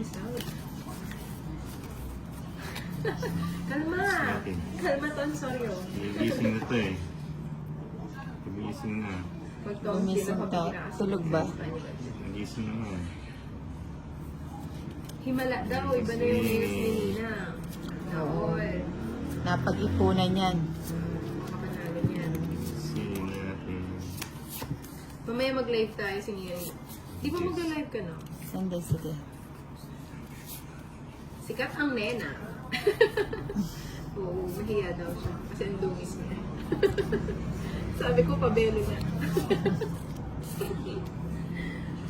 miss out. Kalma! Kalma, Tonsorio. Gigising na to eh. Gigising na. Gumising ka. Tulog ba? Gigising na nga. Himala daw, iba na yung nails ni Nina. Naol. Napag-ipunan yan. Makanalo niyan. Sino natin. Mamaya mag-live tayo si Nina. Di ba mag-live ka na? Sunday, sige. Sikat ang nena. Oo, mahiya daw siya. Kasi ang dungis niya. Sabi ko, pabelo na.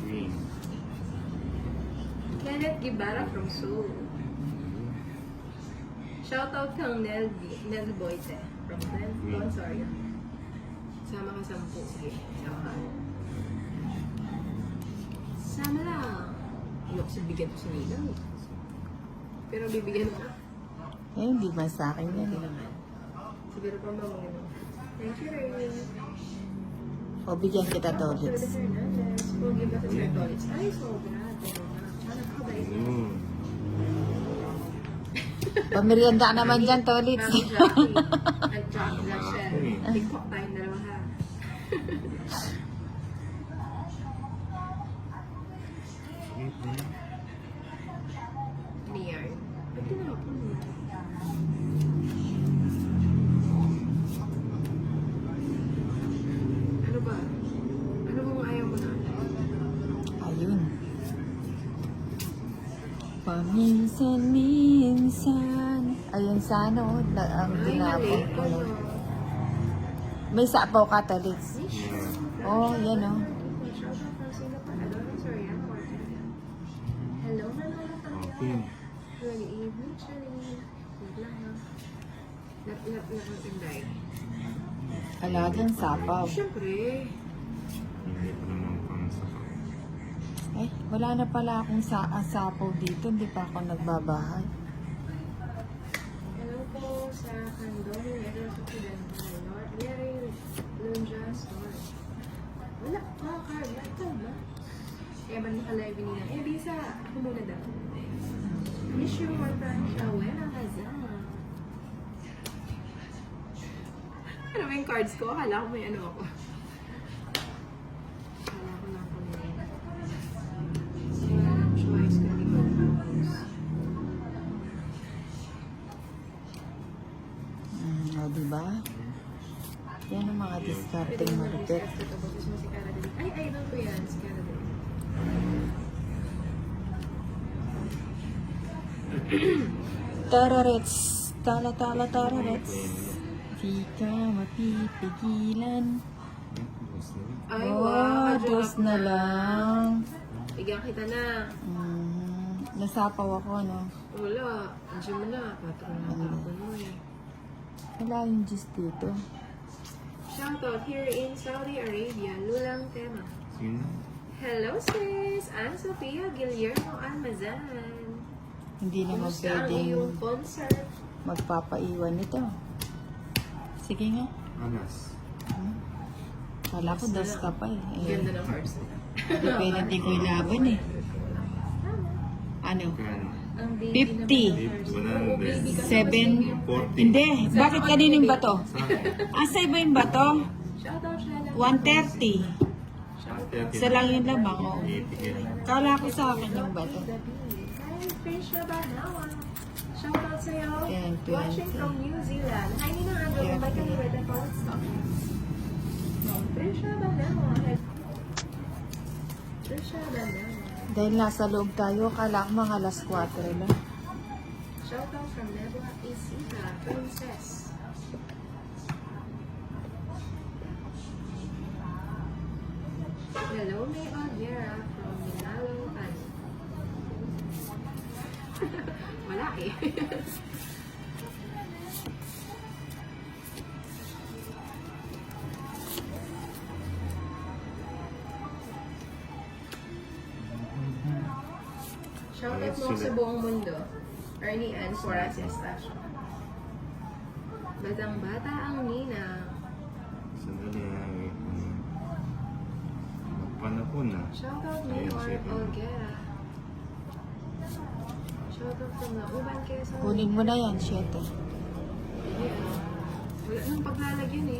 Green. Kenneth Gibara from Seoul. Shoutout kang Nel Boyte from Don Soria. Sama ka 10. Sige, sama ka. Sama lang. Ayoko sa bigyan ko si Nina. Pero bibigyan mo. Eh, hindi man sa akin yan. Hindi naman. Siguro pa mamangin mo. Thank you, Ray. O, bigyan kita Fernandez. tolits. Pogi ba sa Sir Tolits? Ay, sobra. Sana ka ba ito? Pamerienda naman dyan, tolits. Mami Jackie. At Jackie Lachelle. TikTok tayong dalawa ha. Niyan. Ba't tinapon mo? Ano ba? Ano bang ayaw mo na? Ayun. Paminsan-minsan. Ayun sa ano, ang Ay, mali. tinapon ko. No? May sapaw ka, tolits. Oh, yan o. Hello, Manolo Pangyan. Okay. Good evening, Charlie. Wait lang ha. Lap ang inday. Alagang sapaw. Siyempre. Hindi pa naman pang saka. Eh, wala na pala akong sapaw dito. Hindi pa ako nagbabahay. Hello po sa Kandong, Negros Occidental, North Larry Lunja Store. Wala. Carl. Ikaw ba? Kaya ba naka-live nila? Eh, Bisa. Ako muna daw. Wish you more Francia. Buena kasama. Ano ba yung cards ko? Akala ko may ano ako. Akala ko lang ko nila. Walang choice kundi mag-focus. O, diba? Yan ang mga discarding malupit. Ay, idol ko yan. Si Cara Delevingne. Tararets. Tala-tala-tararets. Di ka mapipigilan. Ay, Oh, wow. dos na lang. Bigyan kita na. Nasapaw ako, no? Wala. Andiyan mo na. Patron na tapon mo eh. Wala yung gist dito. Shoutout here in Saudi Arabia. Lulang tema. Sino? Hello sis! I'm Sofia Guillermo Almazan. Hindi naman Kumusta ang iyong pwedeng concert? magpapaiwan nito. Sige nga. Anas. Kala ko dos ka pa eh. Ganda ng cards nila. Pwede di ko ilaban eh. Ano? Kano? Ang baby 50. naman ng cards. Oo, baby ka. 7. 40. Hindi. Bakit kanining bato? Sa akin. Asa iba yung bato? Shoutout siya lang. 130. Isa lang yung lamang. Oh. Ibigay. Kala ko sa akin yung bato. Hi, Prisha Banawa. Shoutout sa'yo. Yan, 20. Watching from New Zealand. Hi, Ninang Andrew. Yeah. Kumbay ka ni Red and Forest Stock. Prisha Banawa. Prisha Banawa. Dahil nasa loob tayo, kala ko mga alas 4 lang. Shoutout from Nebula Isita, Princess. Hello, May Aguera from Minalo, Ano. Wala eh. Shoutout mo sa buong mundo. Ernie Ann Foras Estacio. Batang bata ang Nina. Sandali ha. Wait lang. Magpanapon na. Shoutout Ayun, Mayor sige. Olguera. Shoutout from Nauban, Quezon. Kunin mo na yan, 7. Wala nang paglalagyan eh.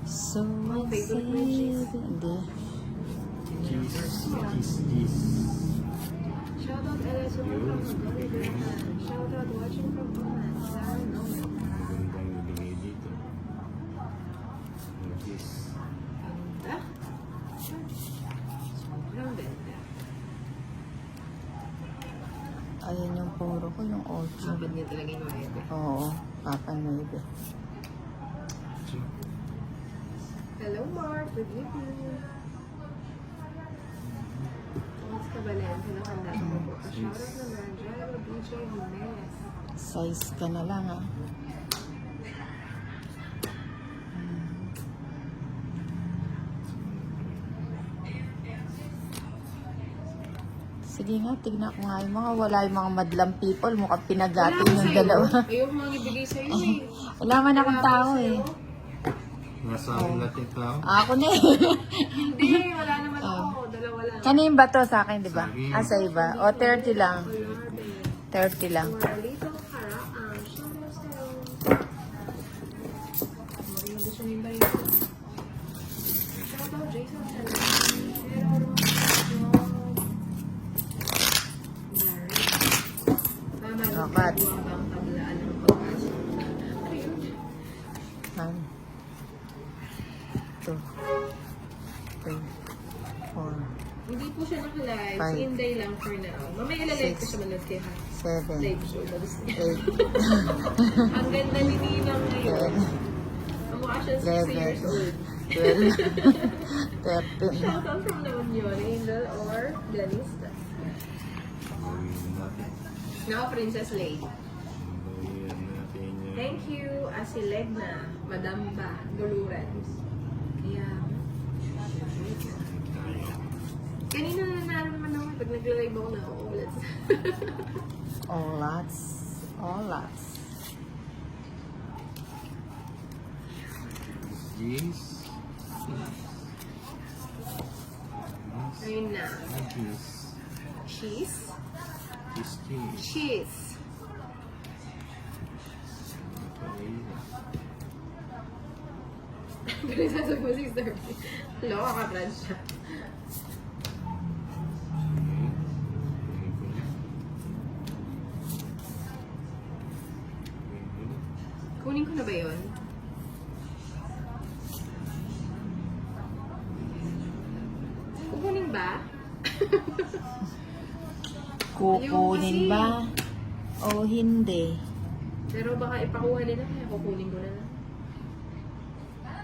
So, Ang favorite mo yung cheese? Hindi. Cheese. Shoutout LSO from Dolly. Shoutout watching from Oman. Sarah Nolan. Magandang nilagay dito. Yung cheese. Ganda. Sobrang ganda. Ayan yung puro ko, yung 8. Sabad niya talaga yung maybe. Oo, Papa 9. Hello Mark, good evening. Thomas Cabalen, hello handa ko po. Shoutout naman, Jalo DJ Jimenez. Size ka na lang, ah. Sige nga, tignan ko nga yung mga wala yung mga madlang people. Mukhang pinagatin yung dalawa. Ayoko mga ibigay sa'yo eh. Wala man akong tao eh. Nasa amin natin tao. Ako na eh. Hindi, wala naman ako. Dalawa lang. Kanin ba to sa akin, di ba? Sa akin. Ah, sa iba. O, 30 lang. 30 lang. Moralito Karaang. Shoutout sa'yo. Moralito siya yung barito. Shoutout Jason Salazar. Dapat. Ang tablaan ng pagkasya. Ayun. 1, 2, 3, 4, Hindi po siya naka-live. Five. Si Inday lang for now. Mamaya ilalive ko Six. siya manood kay Ha. 7, Live show. Tapos 8, ang ganda ni Ninang ngayon. 10, Ang mukha siya 60 years old. 12, 13. Shoutout from naman yun. Angel or Dennis. Gawin natin. No, Princess Lady. Gawin natin yung... Thank you, Asilegna, Madam Ba, Dolores. Kaya, kanina nanalo naman ako pag nag-live ako na ulit. All lots. All lots. Cheese. Ayun na. Cheese. Cheese? Cheese. Cheese. Princess of Music Service. Loka ka, Brad siya. Kunin ko na ba yun? Kukunin ba? Kukunin ba? O hindi? Pero baka ipakuha nila kaya kukunin ko na lang.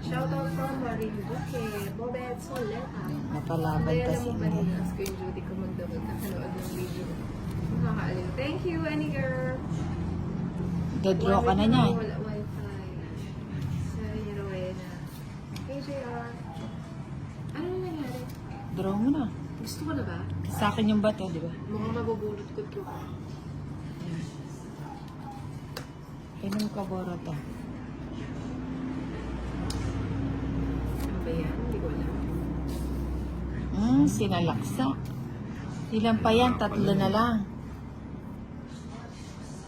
Shoutout from Marinduque, Bobet Soleta. Napalaban Kaya kasi naman hindi. paninas ko yung duty ko magdamag na kanood ng video. Nakakaalin. Thank you, Annie girl. Dedraw ka na niya. Wala wifi. Sa Rowena. Hey, JR. Ano na nangyari? Draw mo na. Gusto ko na ba? Sa akin yung bato, di ba? Mukhang mabubulot ko ito. Inom ka, Borota. Ano ba yan? Hindi ko alam. Sinalaksa. Ilan pa yan? 3 na lang.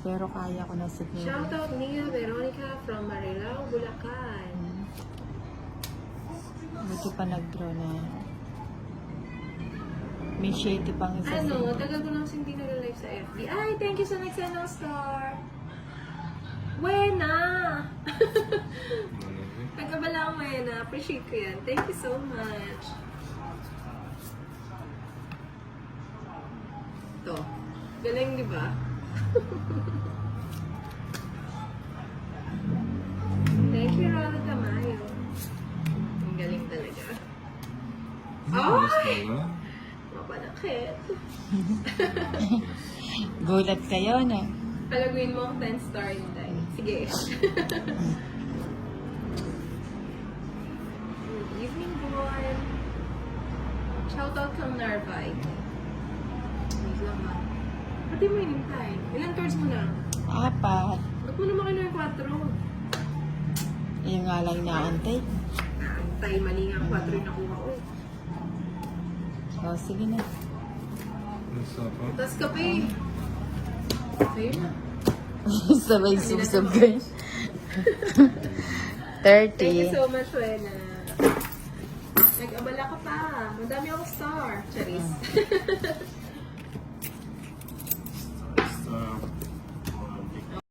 Pero kaya ko na siguro. Shoutout Nia Veronica from Marilao, Bulacan. Buti pa nag-draw na. May shady pang isa Ano, tagal ko lang hindi nag-live sa FB. Ay, thank you sa nag-send ng star. Wena! Nagkabala ang Wena. Appreciate ko yan. Thank you so much. Ito. Galing, di ba? Thank you, Rolo Tamayo. Ang galing talaga. Ay! Mapanakit. Gulat kayo na. Palaguin mo ang 10 star yun tayo. Sige. Good evening, boy. Shoutout from Narvay. Wait lang ha. Pati mo yung time. Ilan cards mo na? 4. Ba't mo naman kayo ng 4? Yung nga lang inaantay. Antay, mali nga ang 4 yung nakuha ko. O, sige na. Gusto ko. Tapos kape. Sa'yo na. Sabay sub kayo. Thank you 30. so much, Wena. Nag-abala ka pa. Madami ako star. Charis.